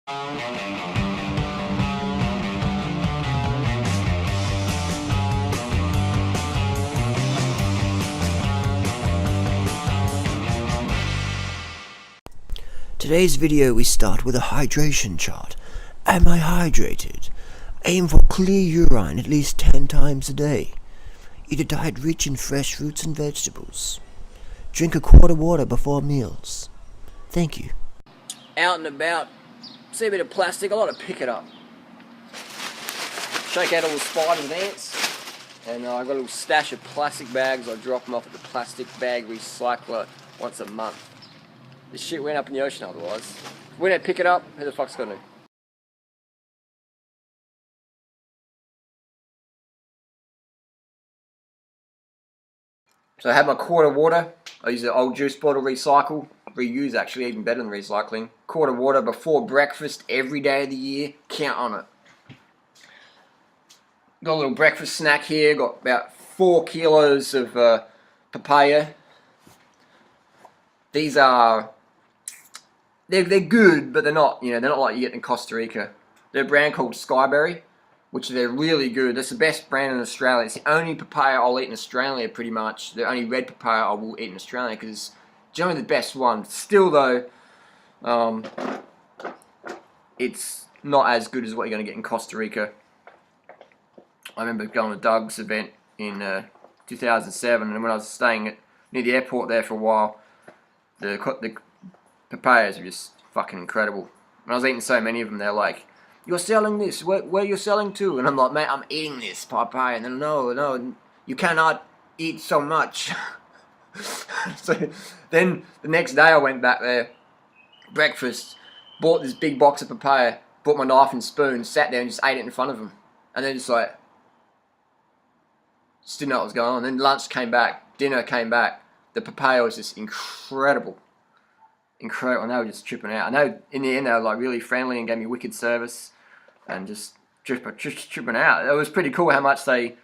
Today's video we start with a hydration chart. Am I hydrated? Aim for clear urine at least 10 times a day. Eat a diet rich in fresh fruits and vegetables. Drink a quart of water before meals. Thank you. Out and about, see a bit of plastic, I like to pick it up. Shake out all the spiders and ants. And I've got a little stash of plastic bags. I drop them off at the plastic bag recycler once a month. This shit went up in the ocean otherwise. If we don't pick it up, who the fuck's gonna? So I have my quart of water. I use the old juice bottle recycle. Reuse actually, even better than recycling. Quart of water before breakfast every day of the year. Count on it. Got a little breakfast snack here. Got about 4 kilos of papaya. These are... They're good, but they're not, they're not like you get in Costa Rica. They're a brand called Skyberry, which they're really good. That's the best brand in Australia. It's the only papaya I'll eat in Australia, pretty much. The only red papaya I will eat in Australia, because it's generally the best one. Still, though, it's not as good as what you're going to get in Costa Rica. I remember going to Doug's event in 2007, and when I was staying near the airport there for a while, the papayas are just fucking incredible. And I was eating so many of them, they're like, "You're selling this, where are you selling to?" And I'm like, "Mate, I'm eating this papaya." And then, no, you cannot eat so much. So then the next day I went back there, breakfast, bought this big box of papaya, brought my knife and spoon, sat there and just ate it in front of them. And then just didn't know what was going on. Then lunch came back, dinner came back, the papaya was just incredible. Incredible, and they were just tripping out. I know in the end they were like really friendly and gave me wicked service and just tripping out. It was pretty cool how much they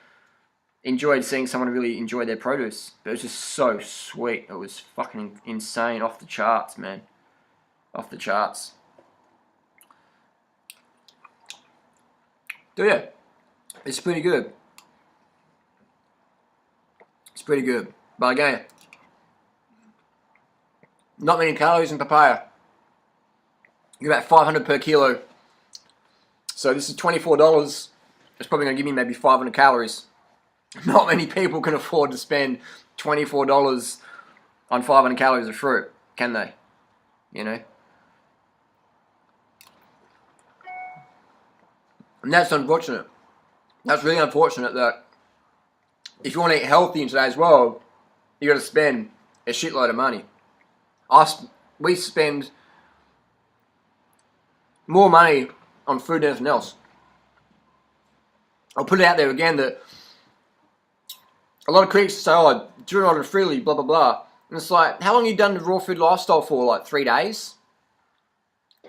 enjoyed seeing someone really enjoy their produce. But it was just so sweet. It was fucking insane, off the charts, man. Off the charts. So yeah, it's pretty good. It's pretty good. But again, not many calories in papaya. You get about 500 per kilo. So this is $24. It's probably going to give me maybe 500 calories. Not many people can afford to spend $24 on 500 calories of fruit, can they? And that's unfortunate. That's really unfortunate that if you want to eat healthy in today's world, you got to spend a shitload of money. We spend more money on food than anything else. I'll put it out there again that a lot of critics say, "Oh, do it freely, blah, blah, blah." And it's like, how long have you done the raw food lifestyle for? Like 3 days?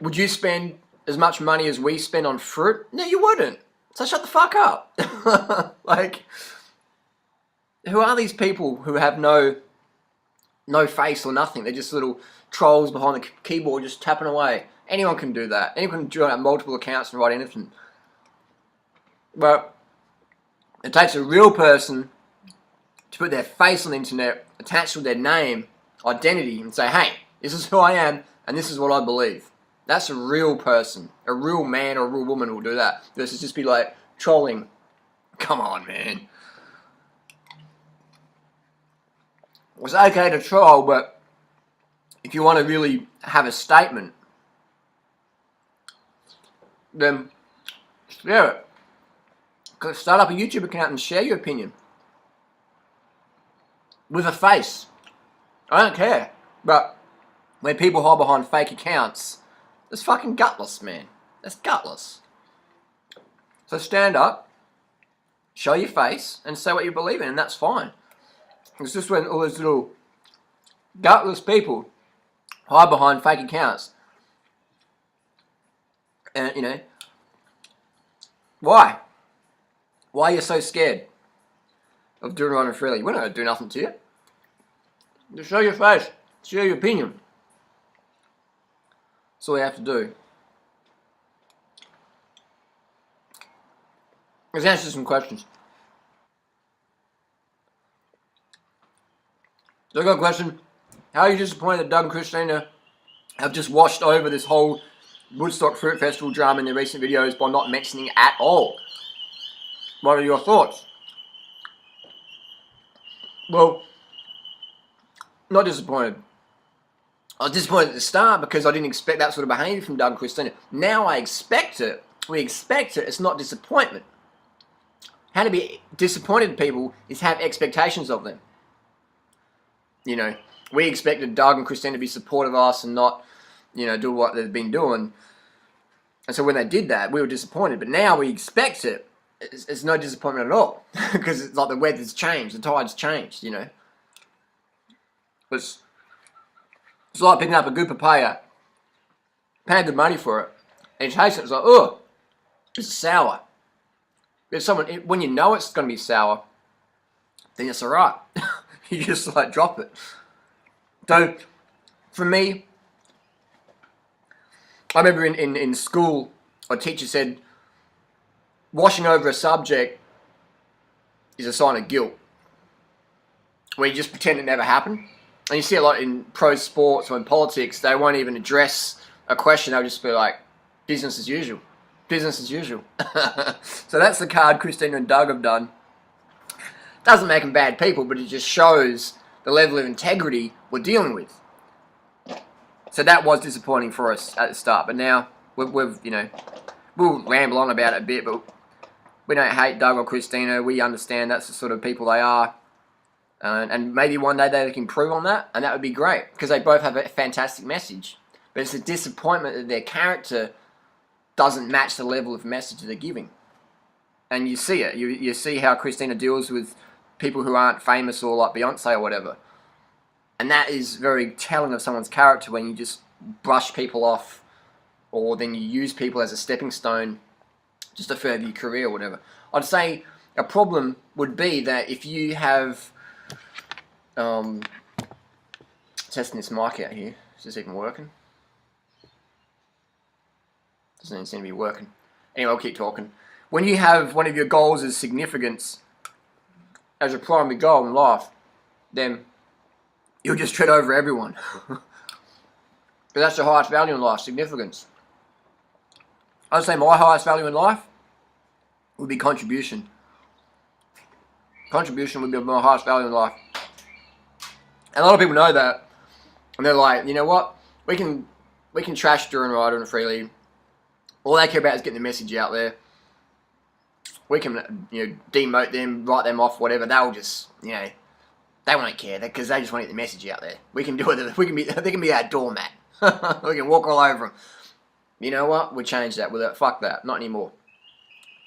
Would you spend as much money as we spend on fruit? No, you wouldn't. So shut the fuck up. Like, who are these people who have no face or nothing? They're just little trolls behind the keyboard just tapping away. Anyone can do that. Anyone can join up multiple accounts and write anything. But it takes a real person to put their face on the internet, attached with their name, identity, and say, "Hey, this is who I am, and this is what I believe." That's a real person. A real man or a real woman will do that. Versus just be like, trolling. Come on, man. It's okay to troll, but if you want to really have a statement, then share it. Start up a YouTube account and share your opinion. With a face. I don't care. But when people hide behind fake accounts, that's fucking gutless, man. That's gutless. So stand up, show your face, and say what you believe in, and that's fine. It's just when all those little gutless people hide behind fake accounts. And, why? Why are you so scared of doing right and freely? We're not going to do nothing to you. Just show your face. Share your opinion. That's all you have to do. Let's answer some questions. So I got a question. How are you disappointed that Doug and Christina have just washed over this whole Woodstock Fruit Festival drama in their recent videos by not mentioning it at all? What are your thoughts? Well, not disappointed. I was disappointed at the start because I didn't expect that sort of behaviour from Doug and Christina. Now I expect it. We expect it. It's not disappointment. How to be disappointed in people is have expectations of them. You know, we expected Doug and Christina to be supportive of us and not, you know, do what they've been doing. And so when they did that, we were disappointed. But now we expect it. It's no disappointment at all. Because it's like the weather's changed. The tide's changed, you know. It's like picking up a good papaya, paying good money for it, and you taste it, it's like, oh, it's sour. If someone, when you know it's going to be sour, then it's alright. You just like drop it. So, for me, I remember in school, a teacher said, washing over a subject is a sign of guilt. Where you just pretend it never happened. And you see a lot in pro sports or in politics, they won't even address a question, they'll just be like, business as usual. Business as usual. So that's the card Christina and Doug have done. Doesn't make them bad people, but it just shows the level of integrity we're dealing with. So that was disappointing for us at the start, but now we've you know, we'll ramble on about it a bit, but we don't hate Doug or Christina. We understand that's the sort of people they are. And maybe one day they can improve on that, and that would be great, because they both have a fantastic message. But it's a disappointment that their character doesn't match the level of message they're giving. And you see it. You see how Christina deals with people who aren't famous or like Beyonce or whatever. And that is very telling of someone's character when you just brush people off, or then you use people as a stepping stone just to further your career or whatever. I'd say a problem would be that if you have... testing this mic out here. Is this even working? Doesn't even seem to be working. Anyway, I'll keep talking. When you have one of your goals as significance as a primary goal in life, then you'll just tread over everyone. But that's the highest value in life, significance. I'd say my highest value in life would be contribution. Contribution would be my highest value in life. And a lot of people know that, and they're like, you know what? We can trash Drew and Ryder and Freely. All they care about is getting the message out there. We can, you know, demote them, write them off, whatever. They'll just, you know, they won't care because they just want to get the message out there. We can do it. They can be our doormat. We can walk all over them. You know what? We'll change that. Fuck that. Not anymore.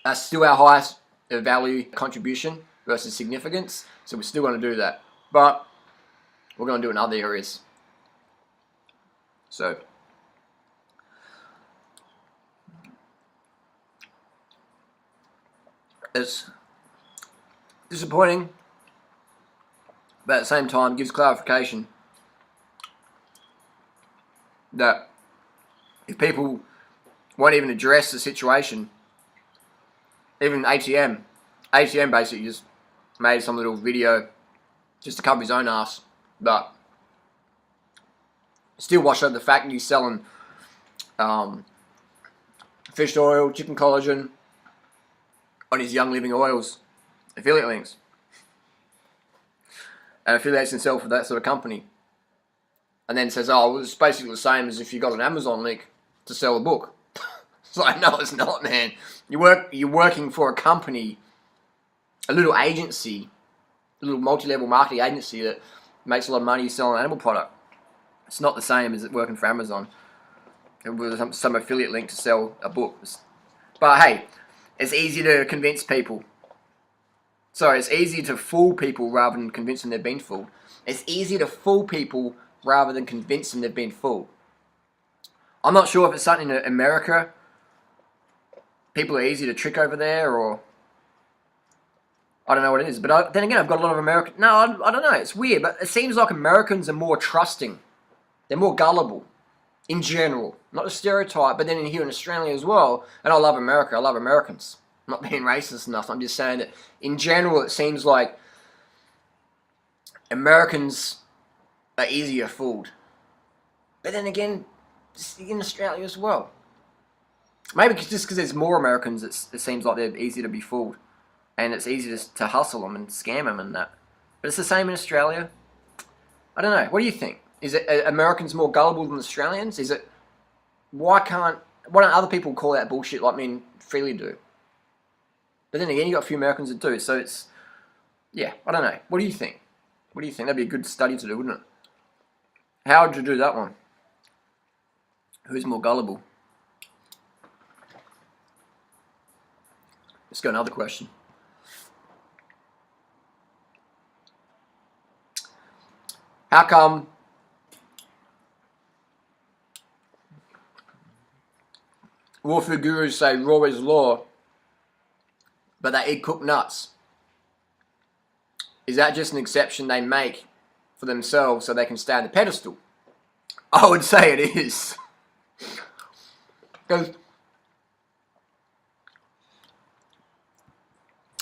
That's still our highest value contribution versus significance. So we're still going to do that, but we're going to do it in other areas. So, it's disappointing, but at the same time gives clarification that if people won't even address the situation, even ATM basically just made some little video just to cover his own ass, but still wash over the fact that he's selling fish oil, chicken collagen on his Young Living Oils affiliate links, and affiliates himself with that sort of company, and then says, oh, well, it's basically the same as if you got an Amazon link to sell a book. It's like, no, it's not, man. You're working for a company, a little agency, a little multi-level marketing agency that makes a lot of money selling an animal product. It's not the same as working for Amazon with some affiliate link to sell a book. But hey, it's easy to convince people. Sorry, it's easy to fool people rather than convince them they've been fooled. It's easier to fool people rather than convince them they've been fooled. I'm not sure if it's something in America. People are easy to trick over there, or I don't know what it is. But then again, I've got a lot of American... No, I don't know. It's weird, but it seems like Americans are more trusting. They're more gullible, in general. Not a stereotype, but then here in Australia as well. And I love America. I love Americans. I'm not being racist enough. I'm just saying that in general, it seems like Americans are easier fooled. But then again, in Australia as well. Maybe just because there's more Americans, it seems like they're easier to be fooled. And it's easier to hustle them and scam them and that. But it's the same in Australia. I don't know. What do you think? Is it are Americans more gullible than Australians? Is it... Why don't other people call that bullshit like me and freely do? But then again, you got a few Americans that do. So it's... Yeah, I don't know. What do you think? What do you think? That'd be a good study to do, wouldn't it? How would you do that one? Who's more gullible? Let's go another question. How come raw food gurus say raw is law, but they eat cooked nuts? Is that just an exception they make for themselves so they can stay on the pedestal? I would say it is. Because,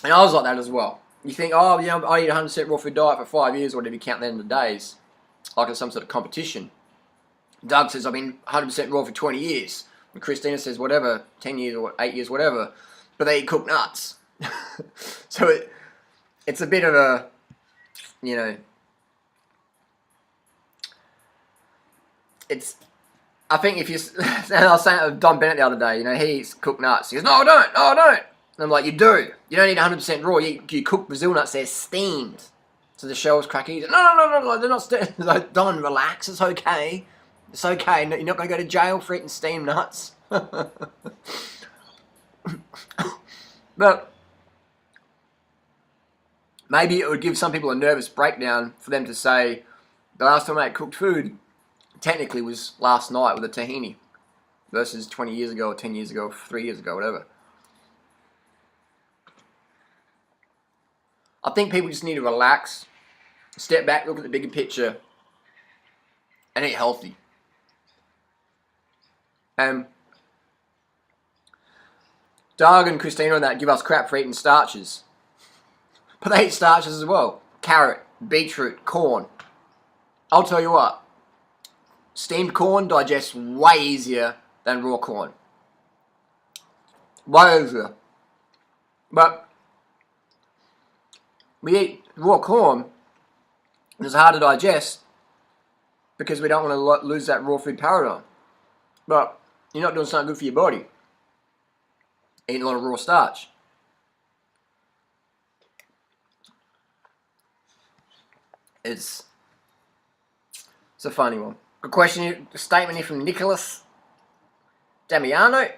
and I was like that as well. You think, oh, yeah, I eat a 100% raw food diet for 5 years, or whatever you count the end of the days, like it's some sort of competition. Doug says, I've been 100% raw for 20 years. And Christina says, whatever, 10 years or 8 years, whatever. But they eat cooked nuts. So it's a bit of a, you know, it's, I think if you, and I was saying to Don Bennett the other day, you know, he eats cooked nuts. He goes, no, I don't, no, I don't. And I'm like, you do. You don't eat 100% raw. You cook Brazil nuts, they're steamed. So the shells crack easy. No, they're not steamed. Like, Don, relax, it's okay. It's okay, you're not going to go to jail for eating steamed nuts. But maybe it would give some people a nervous breakdown for them to say, the last time I ate cooked food, technically was last night with a tahini versus 20 years ago or 10 years ago, 3 years ago, whatever. I think people just need to relax, step back, look at the bigger picture, and eat healthy. Doug and Christina and that give us crap for eating starches. But they eat starches as well. Carrot, beetroot, corn. I'll tell you what, steamed corn digests way easier than raw corn. Way easier. But we eat raw corn, and it's hard to digest because we don't want to lose that raw food paradigm. But you're not doing something good for your body. Eating a lot of raw starch. It's a funny one. A question, a statement here from Nicholas Damiano.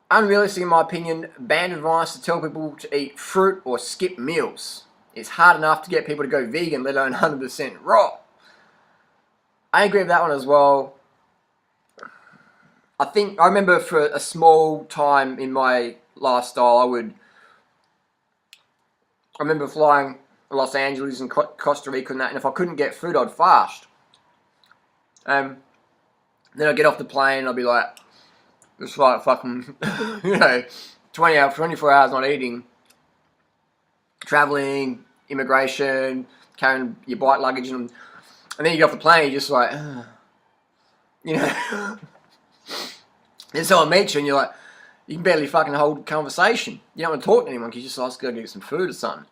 Unrealistic in my opinion, bad advice to tell people to eat fruit or skip meals. It's hard enough to get people to go vegan, let alone 100% raw. I agree with that one as well. I remember for a small time in my lifestyle, I remember flying to Los Angeles and Costa Rica and that, and if I couldn't get food, I'd fast. Then I'd get off the plane and I'd be like, just like fucking, 24 hours not eating, traveling, immigration, carrying your bike luggage, and then you get off the plane, you're just like, then someone meets you and you're like, you can barely fucking hold conversation. You don't want to talk to anyone because you're just like, let's go get some food or something.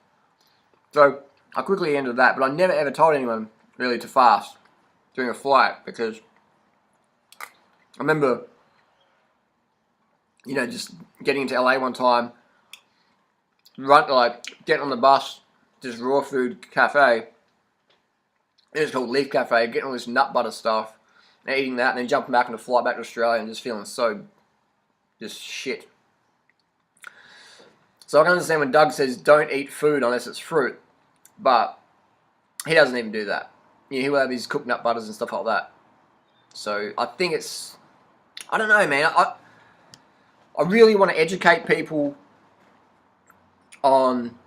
So I quickly ended that, but I never ever told anyone really to fast during a flight because I remember, just getting into LA one time, getting on the bus, this raw food cafe. It's called Leaf Cafe, getting all this nut butter stuff, and eating that, and then jumping back on the flight back to Australia and just feeling so just shit. So I can understand when Doug says don't eat food unless it's fruit, but he doesn't even do that. He'll have his cooked nut butters and stuff like that. So I think it's, I don't know, man. I really want to educate people on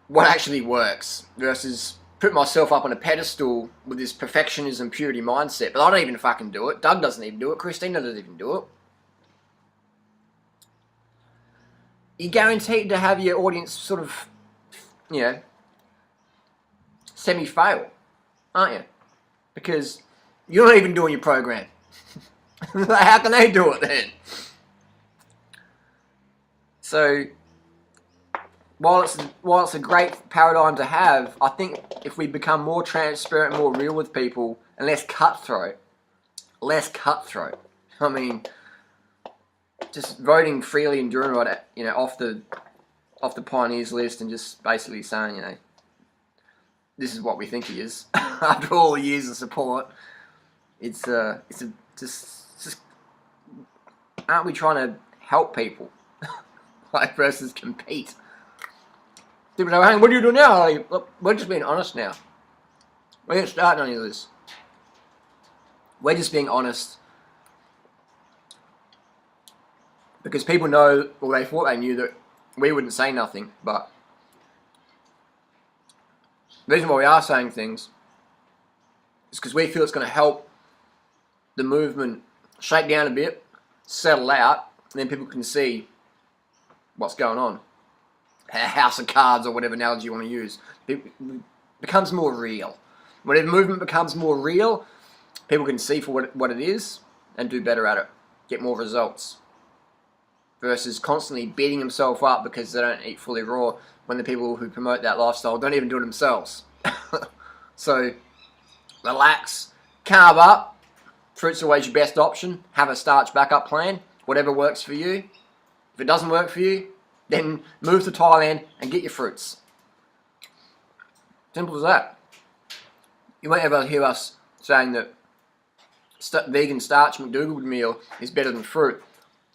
what actually works versus put myself up on a pedestal with this perfectionism, purity mindset. But I don't even fucking do it. Doug doesn't even do it. Christina doesn't even do it. you're guaranteed to have your audience sort of, you know, semi-fail, aren't you? Because you're not even doing your program. How can they do it then? So, while it's a great paradigm to have, I think if we become more transparent, more real with people, and less cutthroat. I mean, just voting freely and doing right, you know, off the pioneers list, and just basically saying, you know, this is what we think he is. After all the years of support, it's just aren't we trying to help people, like, versus compete? People say, hey, what are you doing now? Like, look, we're just being honest now. We're not starting any of this. We're just being honest. Because people know, well, they thought they knew that we wouldn't say nothing, but the reason why we are saying things is because we feel it's going to help the movement shake down a bit, settle out, and then people can see what's going on. A house of cards, or whatever analogy you want to use, it becomes more real. Whatever movement becomes more real, people can see for what it is and do better at it, get more results. Versus constantly beating themselves up because they don't eat fully raw, when the people who promote that lifestyle don't even do it themselves. So, relax, carb up, fruit's always your best option, have a starch backup plan, whatever works for you. If it doesn't work for you, then move to Thailand and get your fruits. Simple as that. You won't ever hear us saying that vegan starch McDougall meal is better than fruit.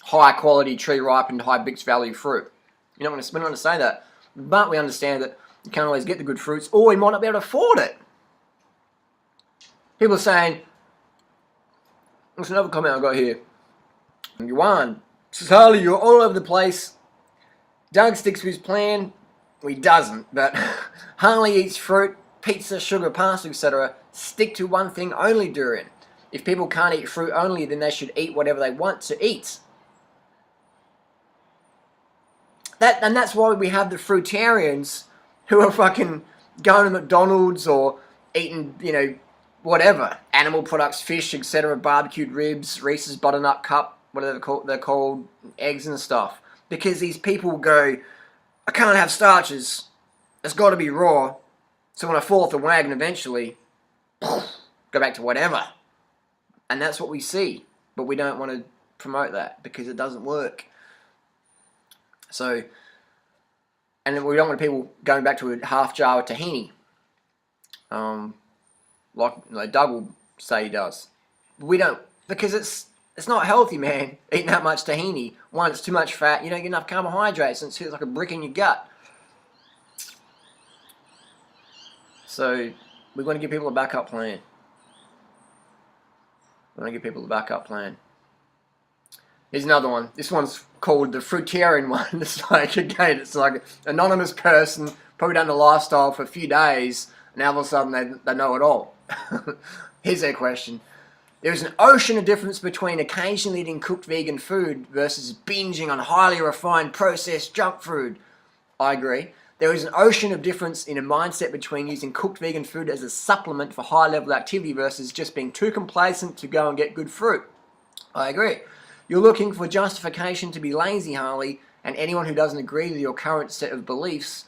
High quality, tree ripened, high Bix value fruit. We're not going to say that. But we understand that you can't always get the good fruits, or you might not be able to afford it. People are saying, there's another comment I got here. Yuan says, Harley, you're all over the place. Doug sticks to his plan. Well, he doesn't, but Harley eats fruit, pizza, sugar, pasta, etc. Stick to one thing only, Durian. If people can't eat fruit only, then they should eat whatever they want to eat. And that's why we have the fruitarians who are fucking going to McDonald's or eating, you know, whatever, animal products, fish, etc., barbecued ribs, Reese's Butternut Cup, whatever they're called, eggs and stuff. Because these people go, I can't have starches, it's got to be raw, so when I fall off the wagon eventually, go back to whatever. And that's what we see, but we don't want to promote that because it doesn't work. So, and we don't want people going back to a half jar of tahini, like Doug will say he does. We don't, because it's not healthy, man, eating that much tahini. One, it's too much fat, you don't get enough carbohydrates, and it feels like a brick in your gut. So, we want to give people a backup plan. Here's another one. This one's called the fruitarian one. It's like, again, it's like an anonymous person, probably done the lifestyle for a few days, and now all of a sudden they know it all. Here's their question. There is an ocean of difference between occasionally eating cooked vegan food versus binging on highly refined processed junk food. I agree. There is an ocean of difference in a mindset between using cooked vegan food as a supplement for high-level activity versus just being too complacent to go and get good fruit. I agree. You're looking for justification to be lazy, Harley, and anyone who doesn't agree with your current set of beliefs,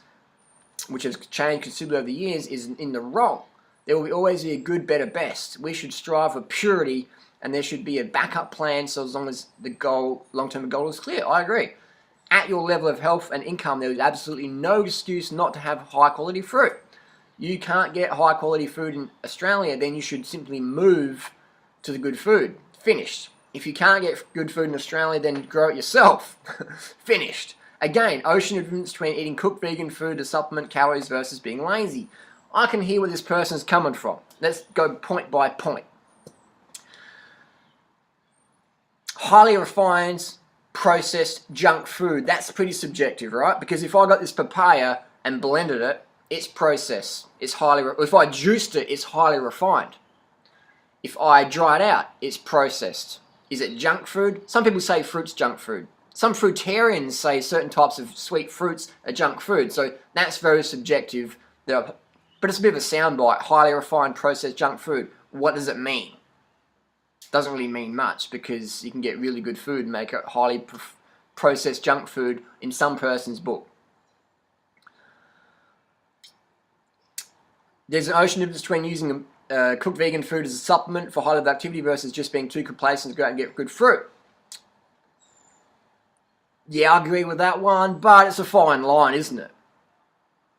which has changed considerably over the years, is in the wrong. There will always be a good, better, best. We should strive for purity, and there should be a backup plan so as long as the long-term goal is clear. I agree. At your level of health and income, there is absolutely no excuse not to have high-quality fruit. You can't get high-quality food in Australia, then you should simply move to the good food. Finished. If you can't get good food in Australia, then grow it yourself. Finished. Again, ocean of difference between eating cooked vegan food to supplement calories versus being lazy. I can hear where this person is coming from. Let's go point by point. Highly refined, processed junk food. That's pretty subjective, right? Because if I got this papaya and blended it, it's processed. It's if I juiced it, it's highly refined. If I dry it out, it's processed. Is it junk food? Some people say fruit's junk food. Some fruitarians say certain types of sweet fruits are junk food, so that's very subjective. But it's a bit of a soundbite. Highly refined processed junk food. What does it mean? Doesn't really mean much, because you can get really good food and make it highly processed junk food in some person's book. There's an ocean difference between using cooked vegan food as a supplement for high level activity versus just being too complacent to go out and get good fruit. Yeah, I agree with that one, but it's a fine line, isn't it?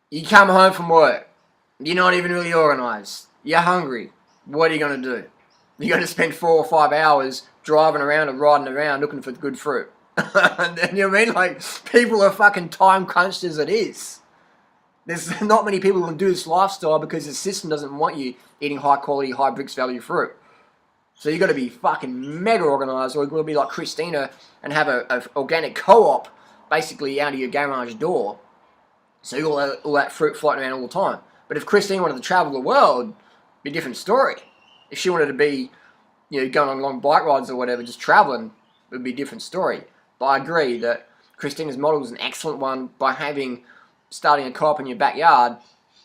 You come home from work, you're not even really organised, you're hungry, what are you going to do? You're going to spend 4 or 5 hours driving around and riding around looking for good fruit. And you know what I mean? Like, people are fucking time crunched as it is. There's not many people who can do this lifestyle because the system doesn't want you eating high quality, high bricks value fruit. So you got to be fucking mega organised, or you're going to be like Christina and have a organic co-op basically out of your garage door. So you got all that fruit floating around all the time. But if Christina wanted to travel the world, it'd be a different story. If she wanted to be, you know, going on long bike rides or whatever, just traveling, it would be a different story. But I agree that Christina's model is an excellent one by starting a co-op in your backyard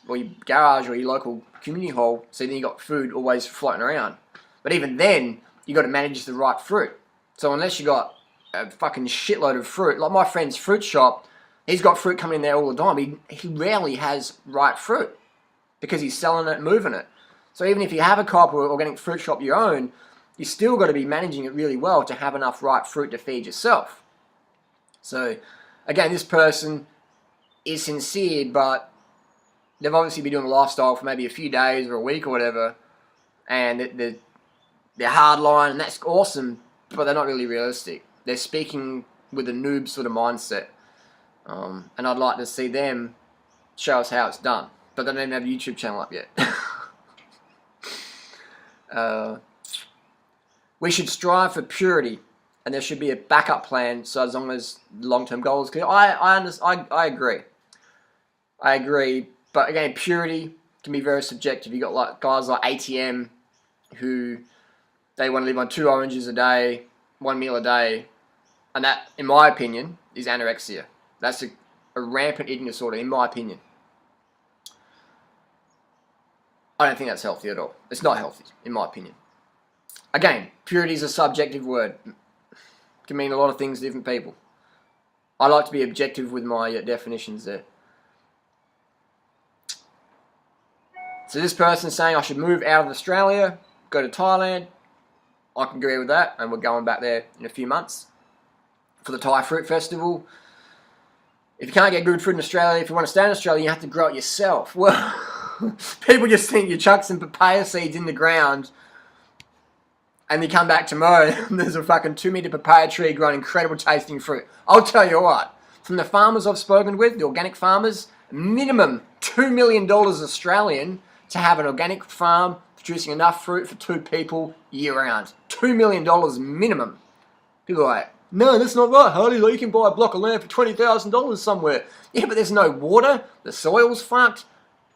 or your garage or your local community hall, so then you got food always floating around. But even then, you got to manage the right fruit. So unless you got a fucking shitload of fruit, like my friend's fruit shop, he's got fruit coming in there all the time. He rarely has ripe fruit because he's selling it and moving it. So even if you have a co-op or organic fruit shop your own, you still got to be managing it really well to have enough ripe fruit to feed yourself. So again, this person is sincere, but they've obviously been doing a lifestyle for maybe a few days or a week or whatever, and they're hardline, and that's awesome, but they're not really realistic. They're speaking with a noob sort of mindset, and I'd like to see them show us how it's done. But they don't even have a YouTube channel up yet. We should strive for purity, and there should be a backup plan. So as long as long-term goals, I agree. I agree, but again, purity can be very subjective. You got like guys like ATM who they want to live on 2 oranges a day, 1 meal a day, and that, in my opinion, is anorexia. That's a rampant eating disorder, in my opinion. I don't think that's healthy at all. It's not healthy, in my opinion. Again, purity is a subjective word. It can mean a lot of things to different people. I like to be objective with my definitions there. So this person's saying I should move out of Australia, go to Thailand. I can agree with that, and we're going back there in a few months for the Thai Fruit Festival. If you can't get good fruit in Australia, if you want to stay in Australia, you have to grow it yourself. Well, people just think you chuck some papaya seeds in the ground and you come back tomorrow and there's a fucking 2-meter papaya tree growing incredible tasting fruit. I'll tell you what, from the farmers I've spoken with, the organic farmers, minimum $2 million Australian to have an organic farm producing enough fruit for 2 people year round. $2 million minimum. People are like, no, that's not right, Harley. Like, you can buy a block of land for $20,000 somewhere. Yeah, but there's no water. The soil's fucked.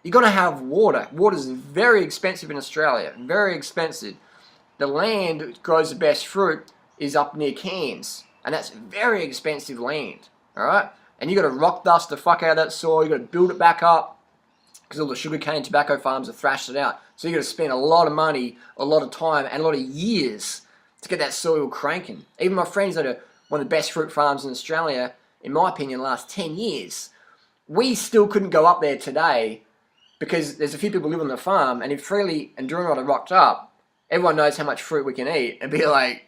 You got to have water. Water's very expensive in Australia. Very expensive. The land that grows the best fruit is up near Cairns, and that's very expensive land. All right, and you got to rock dust the fuck out of that soil. You got to build it back up because all the sugarcane tobacco farms have thrashed it out. So you got to spend a lot of money, a lot of time, and a lot of years to get that soil cranking. Even my friends that are one of the best fruit farms in Australia, in my opinion, last 10 years, we still couldn't go up there today because there's a few people live on the farm, and if Freely and Durham are rocked up, everyone knows how much fruit we can eat, and be like,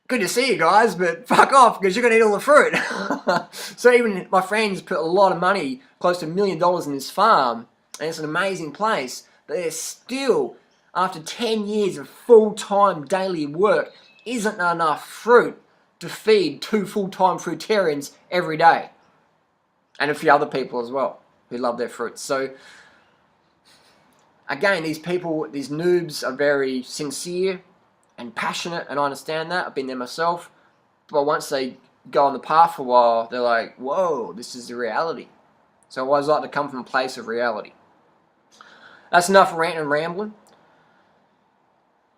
good to see you guys, but fuck off because you're going to eat all the fruit. So even my friends put a lot of money, close to $1 million in this farm, and it's an amazing place, but there's still, after 10 years of full-time daily work, isn't enough fruit to feed 2 full-time fruitarians every day. And a few other people as well who love their fruits. So again, these people, these noobs are very sincere and passionate, and I understand that. I've been there myself. But once they go on the path for a while, they're like, whoa, this is the reality. So I always like to come from a place of reality. That's enough ranting and rambling.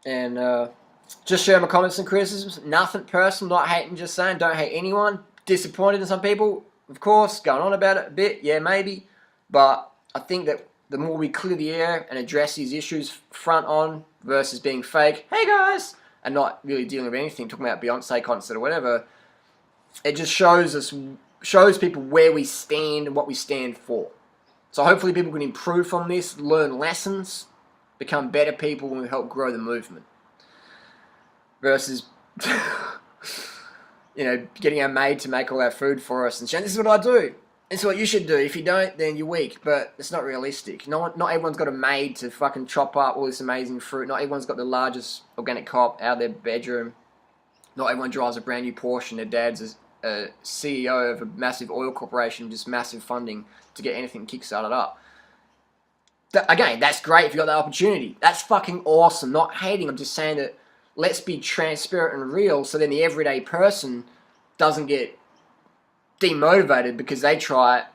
And Just share my comments and criticisms. Nothing personal, not hating, just saying. Don't hate anyone. Disappointed in some people, of course. Going on about it a bit, yeah, maybe. But I think that the more we clear the air and address these issues front on versus being fake, hey guys, and not really dealing with anything, talking about Beyonce concert or whatever, it just shows people where we stand and what we stand for. So hopefully people can improve from this, learn lessons, become better people, and help grow the movement. Versus, getting our maid to make all our food for us and saying, this is what I do. This is what you should do. If you don't, then you're weak. But it's not realistic. Not everyone's got a maid to fucking chop up all this amazing fruit. Not everyone's got the largest organic crop out of their bedroom. Not everyone drives a brand new Porsche and their dad's a CEO of a massive oil corporation, just massive funding to get anything kickstarted up. Again, that's great if you got that opportunity. That's fucking awesome. Not hating. I'm just saying that let's be transparent and real so then the everyday person doesn't get demotivated because they try it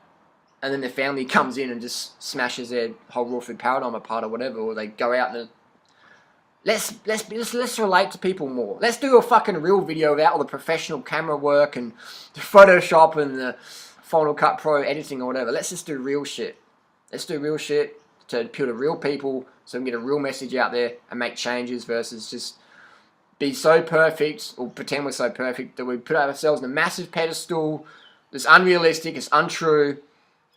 and then their family comes in and just smashes their whole raw food paradigm apart or whatever, or they go out and let's relate to people more. Let's do a fucking real video without all the professional camera work and the Photoshop and the Final Cut Pro editing or whatever. Let's just do real shit. Let's do real shit to appeal to real people so we can get a real message out there and make changes versus just be so perfect or pretend we're so perfect that we put ourselves on a massive pedestal that's unrealistic, it's untrue,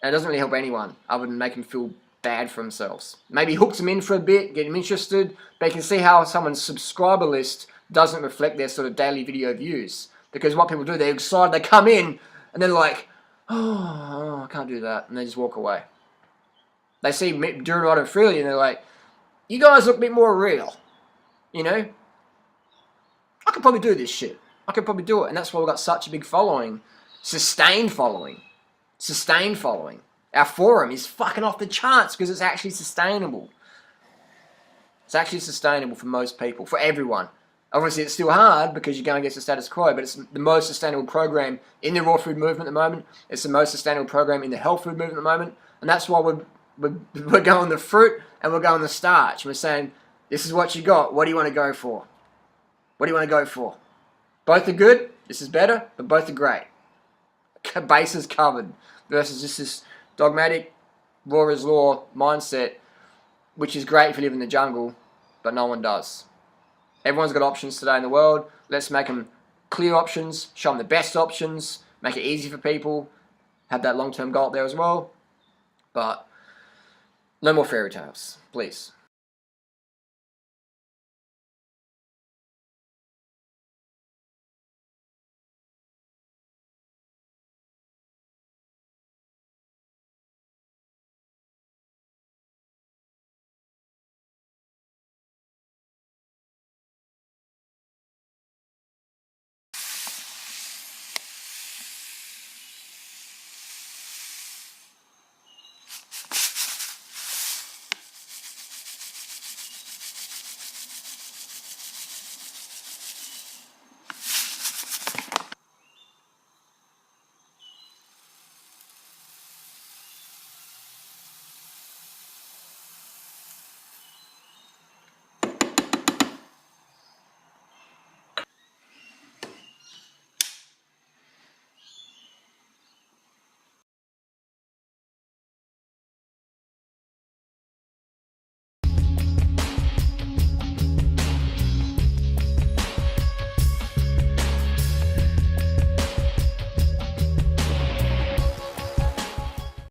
and it doesn't really help anyone other than make them feel bad for themselves. Maybe hooks them in for a bit, get them interested, but you can see how someone's subscriber list doesn't reflect their sort of daily video views. Because what people do, they're excited, they come in, and they're like, oh, I can't do that, and they just walk away. They see me doing it on freely, and they're like, you guys look a bit more real, I could probably do this shit. I could probably do it. And that's why we've got such a big following. Sustained following. Sustained following. Our forum is fucking off the charts because it's actually sustainable. It's actually sustainable for most people, for everyone. Obviously, it's still hard because you're going against the status quo, but it's the most sustainable program in the raw food movement at the moment. It's the most sustainable program in the health food movement at the moment. And that's why we're going the fruit and we're going the starch. We're saying, this is what you got. What do you want to go for? What do you want to go for? Both are good. This is better, but both are great. Bases covered versus just this dogmatic, raw is law mindset, which is great if you live in the jungle, but no one does. Everyone's got options today in the world. Let's make them clear options, show them the best options, make it easy for people, have that long-term goal there as well. But no more fairy tales, please.